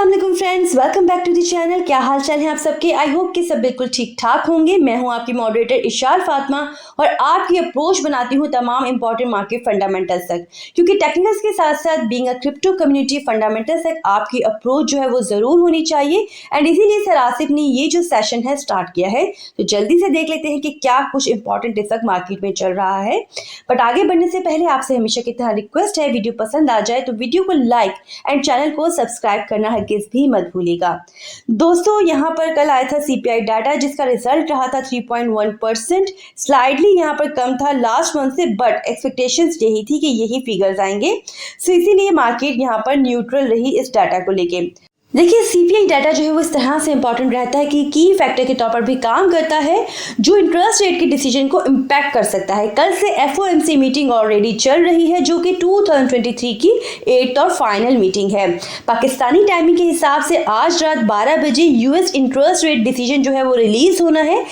अस्सलाम वालेकुम friends, welcome back to the channel. क्या हाल चाल है आप सबके? आई होप कि सब बिल्कुल ठीक ठाक होंगे। मैं हूं आपकी मॉडरेटर इशार फातिमा और आपकी अप्रोच बनाती हूं तमाम इंपॉर्टेंट मार्केट फंडामेंटल्स तक, क्योंकि टेक्निकल्स के साथ साथ being a crypto community fundamentals तक आपकी अप्रोच जो है वो ज़रूर होनी चाहिए। एंड इसीलिए सर आसिफ ने ये जो सेशन है स्टार्ट किया है, तो जल्दी से देख लेते हैं कि क्या कुछ इंपॉर्टेंट इस वक्त मार्केट में चल रहा है। बट आगे बढ़ने से पहले आपसे हमेशा की तरह रिक्वेस्ट है, वीडियो पसंद आ जाए तो वीडियो को लाइक एंड चैनल को सब्सक्राइब करना हरगिज़ भी मत भूलिएगा। दोस्तों, यहाँ पर कल आया था सीपीआई डाटा, जिसका रिजल्ट रहा था 3.1%। स्लाइडली यहाँ पर कम था लास्ट मंथ से, बट एक्सपेक्टेशंस यही थी कि यही फिगर्स आएंगे। सो इसीलिए मार्केट यहाँ पर न्यूट्रल रही इस डाटा को लेके। देखिए, सीपीआई डाटा जो है वो इस तरह से इंपॉर्टेंट रहता है कि की फैक्टर के तौर पर भी काम करता है, जो इंटरेस्ट रेट के डिसीजन को इम्पैक्ट कर सकता है। कल से एफओएमसी मीटिंग ऑलरेडी चल रही है, जो कि 2023 की 8th और फाइनल मीटिंग है। पाकिस्तानी टाइमिंग के हिसाब से आज रात 12 बजे यूएस इंटरेस्ट रेट डिसीजन जो है वो रिलीज होना है।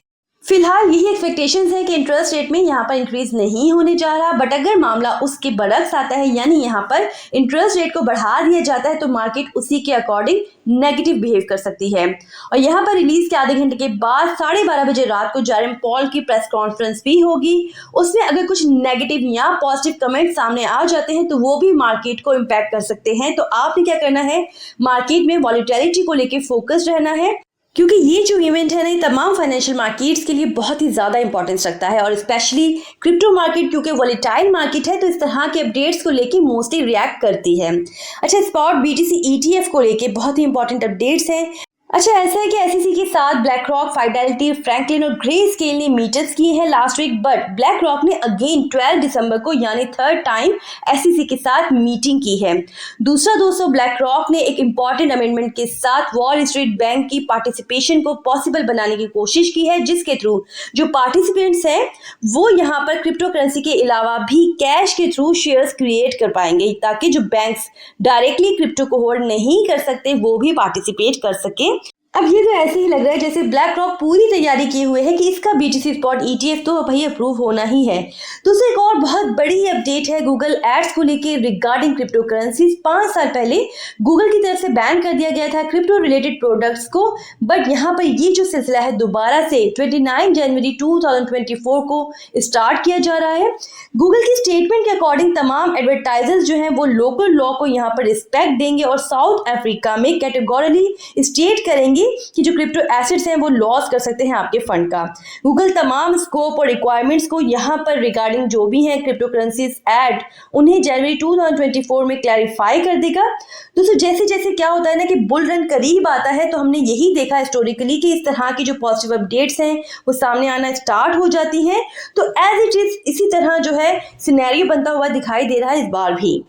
फिलहाल यही एक्सपेक्टेशंस है कि इंटरेस्ट रेट में यहाँ पर इंक्रीज नहीं होने जा रहा, बट अगर मामला उसके बरक्स आता है, यानी यहाँ पर इंटरेस्ट रेट को बढ़ा दिया जाता है, तो मार्केट उसी के अकॉर्डिंग नेगेटिव बिहेव कर सकती है। और यहाँ पर रिलीज के आधे घंटे के बाद 12:30 बजे रात को जेरेम पॉल की प्रेस कॉन्फ्रेंस भी होगी। उसमें अगर कुछ नेगेटिव या पॉजिटिव कमेंट सामने आ जाते हैं तो वो भी मार्केट को इम्पैक्ट कर सकते हैं। तो आपने क्या करना है, मार्केट में वॉलेटिलिटी को लेकर फोकस्ड रहना है, क्योंकि ये जो इवेंट है ना, तमाम फाइनेंशियल मार्केट्स के लिए बहुत ही ज़्यादा इंपॉर्टेंस रखता है, और स्पेशली क्रिप्टो मार्केट क्योंकि वॉलेटाइल मार्केट है, तो इस तरह के अपडेट्स को लेके मोस्टली रिएक्ट करती है। अच्छा, स्पॉट बीटीसी ईटीएफ को लेके बहुत ही इंपॉर्टेंट अपडेट्स हैं। अच्छा, ऐसा है कि एसईसी के साथ ब्लैक रॉक, फाइडेलिटी, फ्रैंकलिन और ग्रे स्केल ने मीटअप्स किए हैं last week, but BlackRock ने अगेन 12 दिसंबर को यानी थर्ड टाइम एसईसी के साथ मीटिंग की है। दूसरा दोस्तों, ब्लैक रॉक ने एक इंपॉर्टेंट अमेंडमेंट के साथ वॉल स्ट्रीट बैंक की पार्टिसिपेशन को पॉसिबल बनाने की कोशिश की है, जिसके थ्रू जो पार्टिसिपेंट्स हैं वो यहाँ पर क्रिप्टो करेंसी के अलावा भी कैश के थ्रू शेयर्स क्रिएट कर पाएंगे, ताकि जो बैंक्स डायरेक्टली क्रिप्टो को होल्ड नहीं कर सकते वो भी पार्टिसिपेट कर सके। अब ये तो ऐसे ही लग रहा है जैसे ब्लैक रॉक पूरी तैयारी किए हुए है कि इसका बीटीसी स्पॉट ईटीएफ तो भाई अप्रूव होना ही है। दूसरी एक और बहुत बड़ी अपडेट है गूगल एड्स को लेके रिगार्डिंग क्रिप्टो करेंसीज। 5 साल पहले गूगल की तरफ से बैन कर दिया गया था क्रिप्टो रिलेटेड प्रोडक्ट्स को, बट यहाँ पर ये जो सिलसिला है दोबारा से 29 जनवरी 2024 को स्टार्ट किया जा रहा है। गूगल की स्टेटमेंट के अकॉर्डिंग तमाम एडवर्टाइजर्स जो हैं वो लोकल लॉ को यहाँ पर रिस्पेक्ट देंगे और साउथ अफ्रीका में कैटेगोरिकली स्टेट करेंगे कि जो क्रिप्टो एसेट्स हैं वो लॉस कर सकते हैं आपके फंड का। गूगल तमाम स्कोप और रिक्वायरमेंट्स को यहाँ पर रिगार्डिंग जो भी हैं क्रिप्टो करेंसीज ऐड, उन्हें जनवरी 2024 में क्लैरिफाई कर देगा। दोस्तों, जैसे जैसे क्या होता है ना कि बुल रन करीब आता है, तो हमने यही देखा हिस्टोरिकली कि इस तरह की जो पॉजिटिव अपडेट्स हैं वो सामने आना स्टार्ट हो जाती हैं। तो एज इट इज इसी तरह जो है सिनेरियो बनता हुआ दिखाई दे रहा है इस बार भी।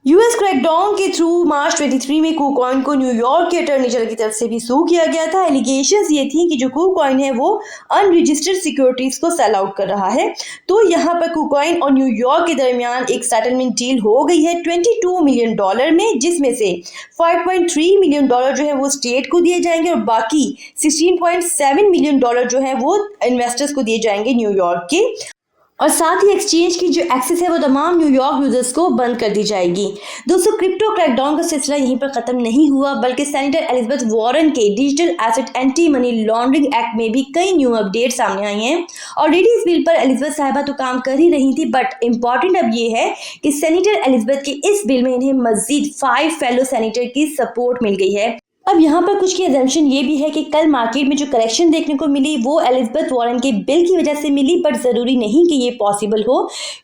यूएस क्रैकडाउन के थ्रू मार्च 23 में KuCoin को न्यूयॉर्क के अटॉर्नी जनरल की तरफ से भी सू किया गया था। एलिगेशंस ये थी कि जो KuCoin है वो अनरजिस्टर्ड सिक्योरिटीज को सेल आउट कर रहा है। तो यहाँ पर KuCoin और न्यूयॉर्क के दरमियान एक सेटलमेंट डील हो गई है $22 मिलियन में, जिसमें से $5.3 मिलियन जो है वो स्टेट को दिए जाएंगे और बाकी $16.7 मिलियन जो है वो इन्वेस्टर्स को दिए जाएंगे न्यूयॉर्क के। और साथ ही एक्सचेंज की जो एक्सेस है वो तमाम न्यूयॉर्क यूजर्स को बंद कर दी जाएगी। दोस्तों, क्रिप्टो क्रैकडाउन का सिलसिला यहीं पर खत्म नहीं हुआ, बल्कि सेनेटर एलिजाबेथ वारन के digital asset anti money laundering act में भी कई न्यू अपडेट सामने आई हैं। ऑलरेडी इस बिल पर एलिजाबेथ साहिबा तो काम कर ही रही थी, बट इंपॉर्टेंट अब ये है कि सेनेटर एलिजाबेथ के इस बिल में इन्हें मजीद 5 फेलो सेनेटर की सपोर्ट मिल गई है। अब यहाँ पर कुछ की एजम्पशन ये भी है कि कल मार्केट में जो करेक्शन देखने को मिली वो एलिजाबेथ वारन के बिल की वजह से मिली, बट ज़रूरी नहीं कि ये पॉसिबल हो,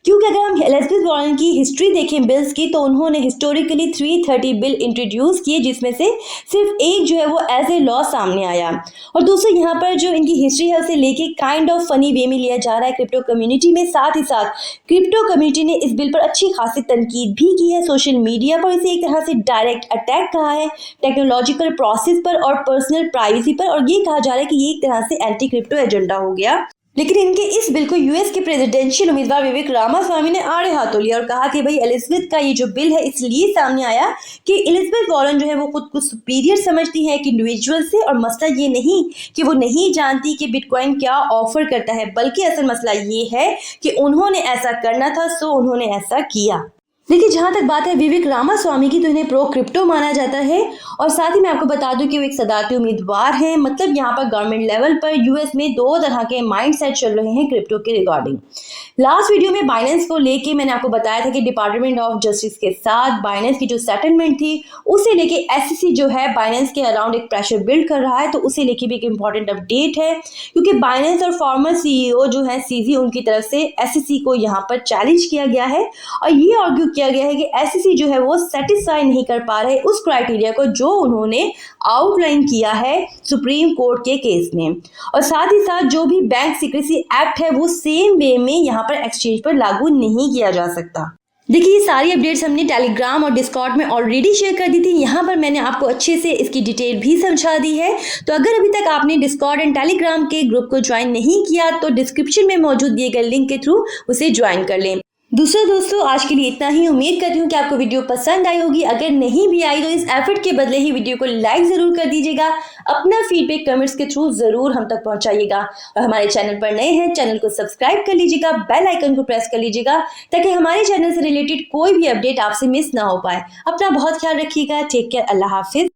क्योंकि अगर हम एलिजाबेथ वारन की हिस्ट्री देखें बिल्स की, तो उन्होंने हिस्टोरिकली 330 बिल इंट्रोड्यूस किए, जिसमें से सिर्फ एक जो है वो एज ए लॉ सामने आया। और दोस्तों, यहाँ पर जो इनकी हिस्ट्री है उसे लेके काइंड ऑफ फनी वे में लिया जा रहा है क्रिप्टो कम्युनिटी में। साथ ही साथ क्रिप्टो कम्युनिटी ने इस बिल पर अच्छी खासी तनकीद भी की है सोशल मीडिया पर। इसे एक तरह से डायरेक्ट अटैक कहा है टेक्नोलॉजिकल प्रोसेस पर और पर्सनल प्राइवेसी पर, और ये कहा जा रहा है कि ये एक तरह से एंटी क्रिप्टो एजेंडा हो गया। लेकिन इनके इस बिल को यूएस के प्रेसिडेंशियल उम्मीदवार विवेक रामास्वामी ने आड़े हाथों लिया और कहा कि भाई एलिजाबेथ का ये जो बिल है इसलिए सामने आया कि एलिजाबेथ वारन जो है वो खुद को सुपीरियर समझती है एक इंडिविजुअल से, और मसला ये नहीं कि वो नहीं जानती कि बिटकॉइन क्या ऑफर करता है, बल्कि असल मसला ये है कि उन्होंने ऐसा करना था, सो उन्होंने ऐसा किया। देखिए, जहाँ तक बात है विवेक रामास्वामी की, तो इन्हें प्रो क्रिप्टो माना जाता है और साथ ही मैं आपको बता दूं कि वो एक सदाती उम्मीदवार हैं। मतलब यहाँ पर गवर्नमेंट लेवल पर यूएस में दो तरह के माइंडसेट चल रहे हैं क्रिप्टो के रिगार्डिंग। लास्ट वीडियो में बाइनेंस को लेके मैंने आपको बताया था कि डिपार्टमेंट ऑफ जस्टिस के साथ बाइनेंस की जो सेटलमेंट थी उसे लेके एसईसी जो है बाइनेंस के अराउंड एक प्रेशर बिल्ड कर रहा है। तो उसे लेके भी एक इंपॉर्टेंट अपडेट है, क्योंकि बाइनेंस और फॉर्मर सीईओ जो है सीजी, उनकी तरफ से एसईसी को यहाँ पर चैलेंज किया गया है और ये आर्ग्यू किया गया है कि एसईसी जो है वो सेटिस्फाई नहीं कर पा रहे उस क्राइटेरिया को जो उन्होंने आउटलाइन किया है सुप्रीम कोर्ट के केस में। और साथ ही साथ जो भी बैंक सीक्रेसी एक्ट है वो सेम वे में यहाँ पर एक्सचेंज पर लागू नहीं किया जा सकता। देखिए, ये सारी अपडेट्स हमने टेलीग्राम और डिस्कॉर्ड में ऑलरेडी शेयर कर दी थी। यहाँ पर मैंने आपको अच्छे से इसकी डिटेल भी समझा दी है। तो अगर अभी तक आपने डिस्कॉर्ड एंड टेलीग्राम के ग्रुप को ज्वाइन नहीं किया तो डिस्क्रिप्शन में मौजूद दिए गए लिंक के थ्रू उसे ज्वाइन कर लें। दोस्तों आज के लिए इतना ही। उम्मीद करती हूँ कि आपको वीडियो पसंद आई होगी। अगर नहीं भी आई तो इस एफर्ट के बदले ही वीडियो को लाइक जरूर कर दीजिएगा। अपना फीडबैक कमेंट्स के थ्रू जरूर हम तक पहुंचाइएगा और हमारे चैनल पर नए हैं, चैनल को सब्सक्राइब कर लीजिएगा, बेल आइकन को प्रेस कर लीजिएगा ताकि हमारे चैनल से रिलेटेड कोई भी अपडेट आपसे मिस ना हो पाए। अपना बहुत ख्याल रखिएगा। Take care. अल्लाह हाफिज।